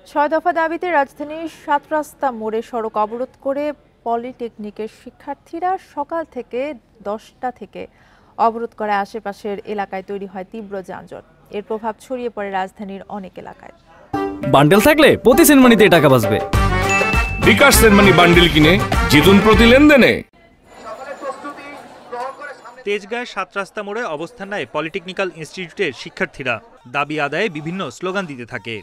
ছয় দফা দাবিতে রাজধানীর ৭ রাস্তা মোড়ে সড়ক অবরোধ করে পলিটেকনিকের শিক্ষার্থীরা সকাল থেকে 10টা থেকে অবরোধ করে আশেপাশের এলাকায় তৈরি হয় তীব্র যানজট। এর প্রভাব ছড়িয়ে পড়ে রাজধানীর অনেক এলাকায়। বান্ডেল থাকলে প্রতি সেনমানিতে টাকা বাঁচবে। বিকাশ সেনমানি বান্ডেল কিনে জিতুন প্রতি লেনদেনে। তেজগাঁয়ের ৭ রাস্তা মোড়ে অবস্থান নেয় পলিটেকনিক্যাল ইনস্টিটিউটের শিক্ষার্থীরা। দাবি আদায়ে বিভিন্ন স্লোগান দিতে থাকে।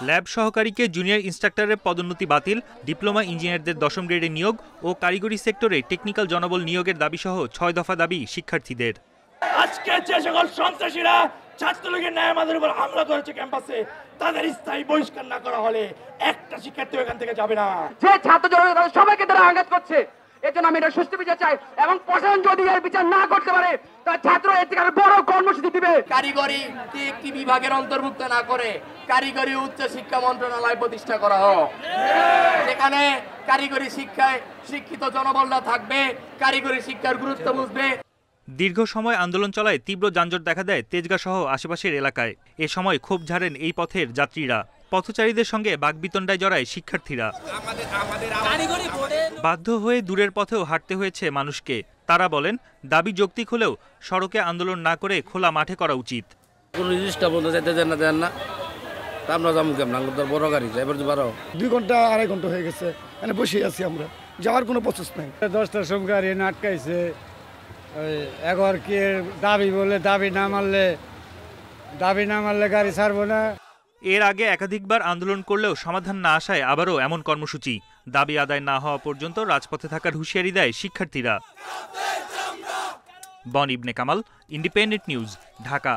ল্যাব সহকারীকে জুনিয়র ইনস্ট্রাক্টরের পদোন্নতি বাতিল, ডিপ্লোমা ইঞ্জিনিয়ারদের 10ম গ্রেডে নিয়োগ ও কারিগরি সেক্টরে টেকনিক্যাল জনবল নিয়োগের দাবিসহ 6 দফা দাবি শিক্ষার্থীদের। আজকে যে সকল সন্ত্রাসীরা ছাত্রলীগের ন্যায় আমাদের উপর হামলা করেছে ক্যাম্পাসে, তাদের স্থায়ী বহিষ্কার না করা হলে একটা শিক্ষার্থী এখান থেকে যাবে না। যে ছাত্র জনতা সবাইকে তারা আঘাত করছে, এর জন্য আমি এটা সুষ্ঠু বিচার চাই এবং প্রশাসন যদি এর বিচার না করতে পারে তার ছাত্র এর থেকে বড় কর্মসূচি দিবে। কারিগরি একটি বিভাগের অন্তর্ভুক্ত না করে কারিগরি উচ্চ শিক্ষা মন্ত্রণালয় প্রতিষ্ঠা করা হোক, যেখানে কারিগরি শিক্ষায় শিক্ষিত জনবলরা থাকবে, কারিগরি শিক্ষার গুরুত্ব বুঝবে। দীর্ঘ সময় আন্দোলন চলায় তীব্র যানজট দেখা দেয় তেজগাঁ সহ আশেপাশের এলাকায়। এ সময় ক্ষোভ ঝাড়েন এই পথের যাত্রীরা। পথচারীদের সঙ্গে বাকবিতণ্ডায় জড়ায় শিক্ষার্থীরা। বাধ্য হয়ে দূরের পথেও হাঁটতে হয়েছে মানুষকে। তারা বলেন, দাবি যৌক্তিক হলেও সড়কে আন্দোলন না করে খোলা মাঠে করা উচিত। কোনো নির্দিষ্ট বন্ধ যাইতে দেন না, আমরা যাবো কেমন, বড় গাড়ি এবার 2 ঘন্টা 2.5 ঘন্টা হয়ে গেছে, এখানে বসে আছি আমরা, যাওয়ার কোনো প্রসেস নাই। 10টার সময় গাড়ি আটকাইছে, এখন কি দাবি বলে দাবি না মানলে গাড়ি ছাড়বো না। এর আগে একাধিকবার আন্দোলন করলেও সমাধান না আসায় আবারও এমন কর্মসূচি। দাবি আদায় না হওয়া পর্যন্ত রাজপথে থাকার হুঁশিয়ারি দেয় শিক্ষার্থীরা। বন ইবনে কামাল, ইন্ডিপেন্ডেন্ট নিউজ, ঢাকা।